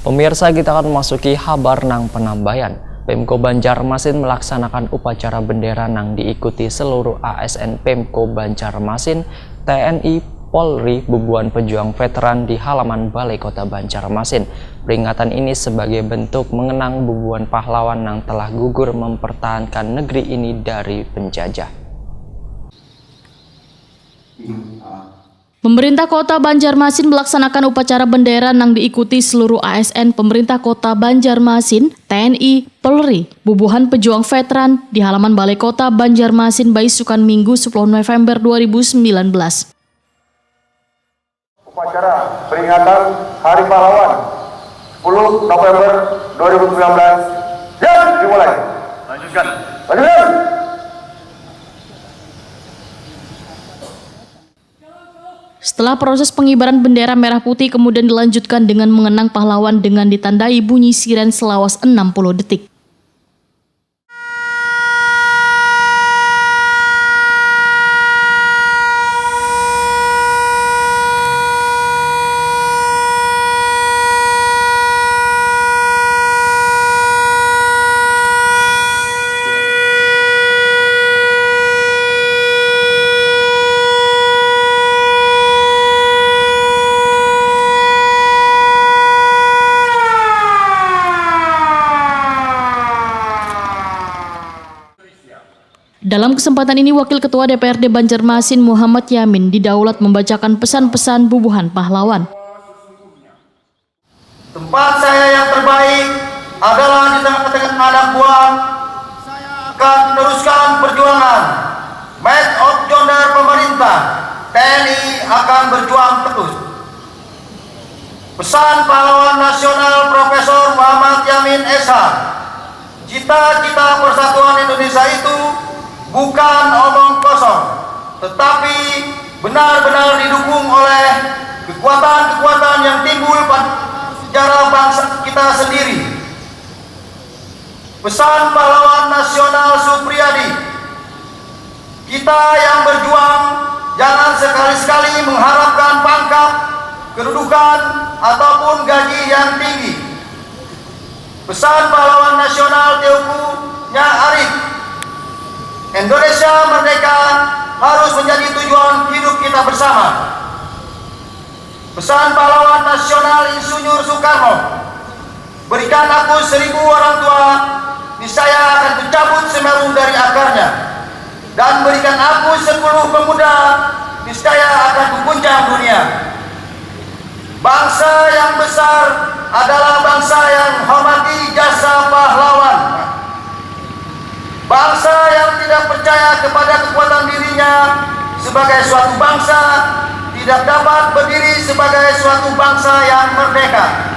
Pemirsa, kita akan memasuki kabar nang penambayan. Pemko Banjarmasin melaksanakan upacara bendera nang diikuti seluruh ASN Pemko Banjarmasin, TNI, Polri, Bubuhan Pejuang Veteran di halaman Balai Kota Banjarmasin. Peringatan ini sebagai bentuk mengenang bubuhan pahlawan yang telah gugur mempertahankan negeri ini dari penjajah. Pemerintah Kota Banjarmasin melaksanakan upacara bendera yang diikuti seluruh ASN Pemerintah Kota Banjarmasin, TNI, Polri, Bubuhan Pejuang Veteran di halaman Balai Kota Banjarmasin Baisukan Minggu 10 November 2019. Upacara peringatan Hari Pahlawan 10 November 2019. Ya, dimulai. Lanjutkan. Setelah proses pengibaran bendera merah putih kemudian dilanjutkan dengan mengenang pahlawan dengan ditandai bunyi siren selawas 60 detik. Dalam kesempatan ini, Wakil Ketua DPRD Banjarmasin Muhammad Yamin didaulat membacakan pesan-pesan bubuhan pahlawan. Tempat saya yang terbaik adalah di tengah-tengah anak buah. Saya akan teruskan perjuangan. Made of Jonder pemerintah, TNI akan berjuang terus. Pesan pahlawan nasional Profesor Muhammad Yamin SH. Cita-cita persatuan Indonesia itu bukan omong kosong, tetapi benar-benar didukung oleh kekuatan-kekuatan yang timbul pada sejarah bangsa kita sendiri. Pesan pahlawan nasional Supriyadi, kita yang berjuang jangan sekali-sekali mengharapkan pangkat, kedudukan, ataupun gaji yang tinggi. Pesan pahlawan nasional Teuku Nya Arif, Indonesia merdeka harus menjadi tujuan hidup kita bersama. Pesan pahlawan nasional Insinyur Soekarno, berikan aku 1000 orang tua, niscaya akan mencabut Semeru dari akarnya, dan berikan aku 10 pemuda, niscaya akan mengguncang dunia. Bangsa yang besar adalah bangsa yang hormati jasa pahlawan. Bangsa yang tidak percaya kepada kekuatan dirinya sebagai suatu bangsa tidak dapat berdiri sebagai suatu bangsa yang merdeka.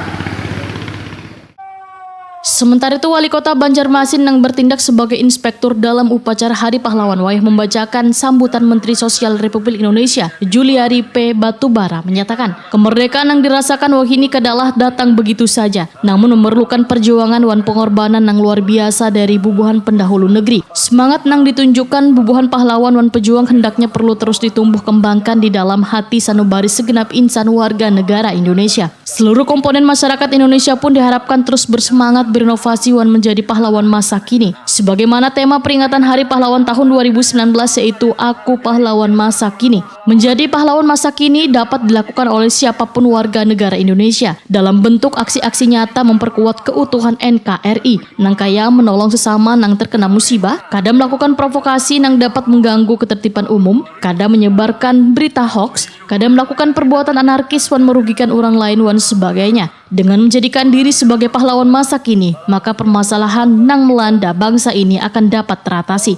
Sementara itu, Wali Kota Banjarmasin yang bertindak sebagai inspektur dalam upacara Hari Pahlawan Wayah membacakan sambutan Menteri Sosial Republik Indonesia, Juliari P. Batubara, menyatakan kemerdekaan yang dirasakan wahini kadalah datang begitu saja, namun memerlukan perjuangan dan pengorbanan yang luar biasa dari bubuhan pendahulu negeri. Semangat yang ditunjukkan bubuhan pahlawan dan pejuang hendaknya perlu terus ditumbuh kembangkan di dalam hati sanubari segenap insan warga negara Indonesia. Seluruh komponen masyarakat Indonesia pun diharapkan terus bersemangat berinovasi dan menjadi pahlawan masa kini. Sebagaimana tema peringatan Hari Pahlawan tahun 2019 yaitu Aku Pahlawan Masa Kini. Menjadi pahlawan masa kini dapat dilakukan oleh siapapun warga negara Indonesia dalam bentuk aksi-aksi nyata memperkuat keutuhan NKRI, nang kaya menolong sesama nang terkena musibah, kadang melakukan provokasi nang dapat mengganggu ketertiban umum, kadang menyebarkan berita hoax, kadang melakukan perbuatan anarkis dan merugikan orang lain dan sebagainya. Dengan menjadikan diri sebagai pahlawan masa kini, maka permasalahan nang melanda bangsa ini akan dapat teratasi.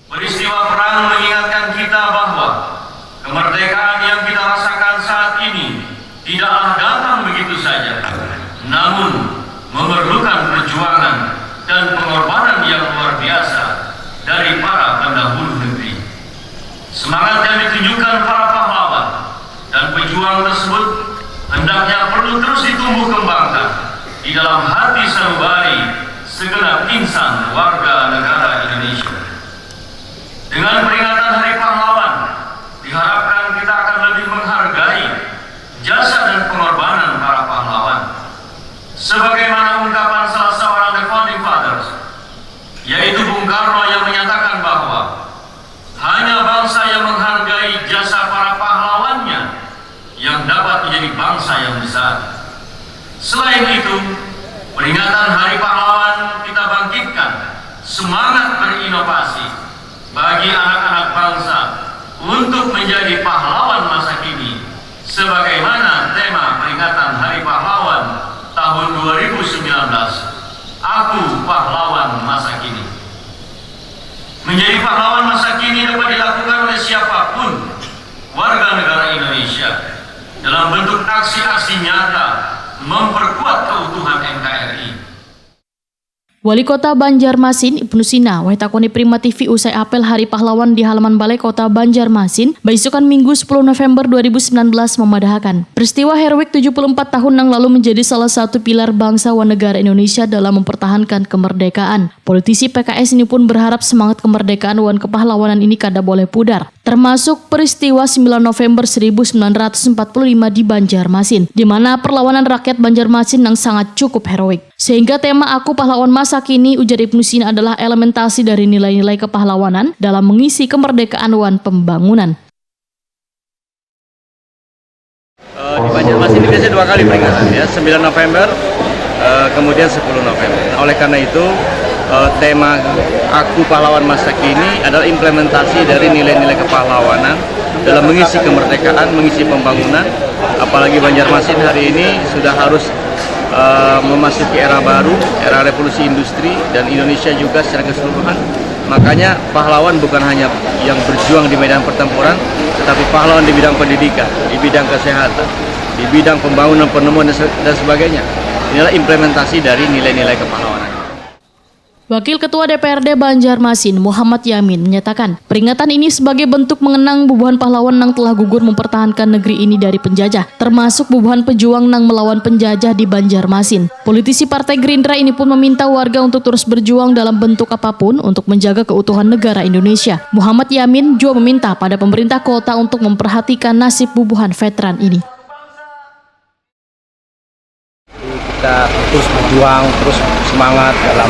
Peristiwa perang mengingatkan kita bahwa kemerdekaan yang kita rasakan saat ini tidaklah datang begitu saja, namun memerlukan perjuangan dan pengorbanan yang luar biasa dari para pendahulu negeri. Semangat yang ditunjukkan para pahlawan dan pejuang tersebut hendaknya perlu terus ditumbuh kembangkan di dalam hati sanubari segenap insan warga negara Indonesia. Dengan peringatan Hari Pahlawan, diharapkan kita akan lebih menghargai jasa dan pengorbanan para pahlawan. bangsa yang besar. Selain itu, peringatan Hari Pahlawan kita bangkitkan semangat berinovasi bagi anak-anak bangsa untuk menjadi pahlawan masa kini, sebagaimana tema peringatan Hari Pahlawan tahun 2019, Aku Pahlawan Masa Kini. Menjadi pahlawan masa kini dapat dilakukan oleh siapapun warga negara Indonesia dalam bentuk aksi-aksi nyata memperkuat keutuhan NKRI. Wali Kota Banjarmasin Ibnu Sina waitakoni Prima TV usai apel Hari Pahlawan di halaman Balai Kota Banjarmasin baisukan Minggu 10 November 2019 memadahkan peristiwa heroik 74 tahun yang lalu menjadi salah satu pilar bangsa dan negara Indonesia dalam mempertahankan kemerdekaan. Politisi PKS ini pun berharap semangat kemerdekaan dan kepahlawanan ini kada boleh pudar, termasuk peristiwa 9 November 1945 di Banjarmasin, di mana perlawanan rakyat Banjarmasin yang sangat cukup heroik. Sehingga tema Aku Pahlawan Masa Kini, ujar Ibnu Sina, adalah elementasi dari nilai-nilai kepahlawanan dalam mengisi kemerdekaan dan pembangunan. Di Banjarmasin ini biasanya 2 kali peringatan, ya, 9 November, kemudian 10 November. Nah, oleh karena itu, tema Aku Pahlawan Masa Kini adalah implementasi dari nilai-nilai kepahlawanan dalam mengisi kemerdekaan, mengisi pembangunan. Apalagi Banjarmasin hari ini sudah harus memasuki era baru, era revolusi industri, dan Indonesia juga secara keseluruhan. Makanya pahlawan bukan hanya yang berjuang di medan pertempuran, tetapi pahlawan di bidang pendidikan, di bidang kesehatan, di bidang pembangunan, penemuan, dan sebagainya. Inilah implementasi dari nilai-nilai kepahlawanan. Wakil Ketua DPRD Banjarmasin Muhammad Yamin menyatakan peringatan ini sebagai bentuk mengenang bubuhan pahlawan yang telah gugur mempertahankan negeri ini dari penjajah, termasuk bubuhan pejuang yang melawan penjajah di Banjarmasin. Politisi Partai Gerindra ini pun meminta warga untuk terus berjuang dalam bentuk apapun untuk menjaga keutuhan negara Indonesia. Muhammad Yamin juga meminta pada pemerintah kota untuk memperhatikan nasib bubuhan veteran ini. Kita terus berjuang, terus semangat dalam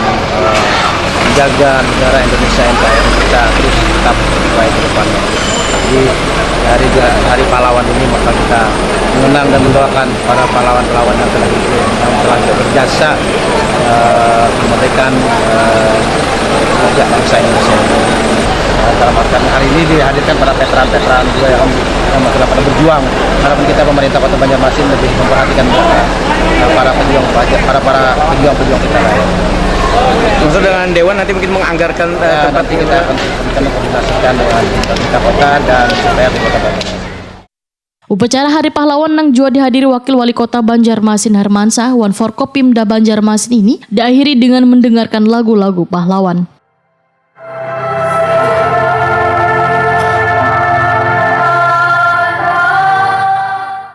menjaga negara Indonesia NKRI kita terus tetap baik ke depannya. Jadi dari Hari Pahlawan ini maka kita mengenang dan mendoakan para pahlawan-pahlawan yang telah hidup, yang telah berjasa kemerdekaan bangsa Indonesia. Dalam artian hari ini dihadirkan para veteran-veteran juga yang telah pada berjuang. Harapan kita pemerintah Kota Banjarmasin lebih memperhatikan para pejuang kita. Unsur dengan Dewan nanti mungkin menganggarkan tempat nanti kita akan mengkoordinasikan dengan pemerintah kota dan DPR di Kota Banjarmasin. Upacara Hari Pahlawan yang juga dihadiri Wakil Wali Kota Banjarmasin Hermansah wan Forkopimda Banjarmasin ini diakhiri dengan mendengarkan lagu-lagu pahlawan.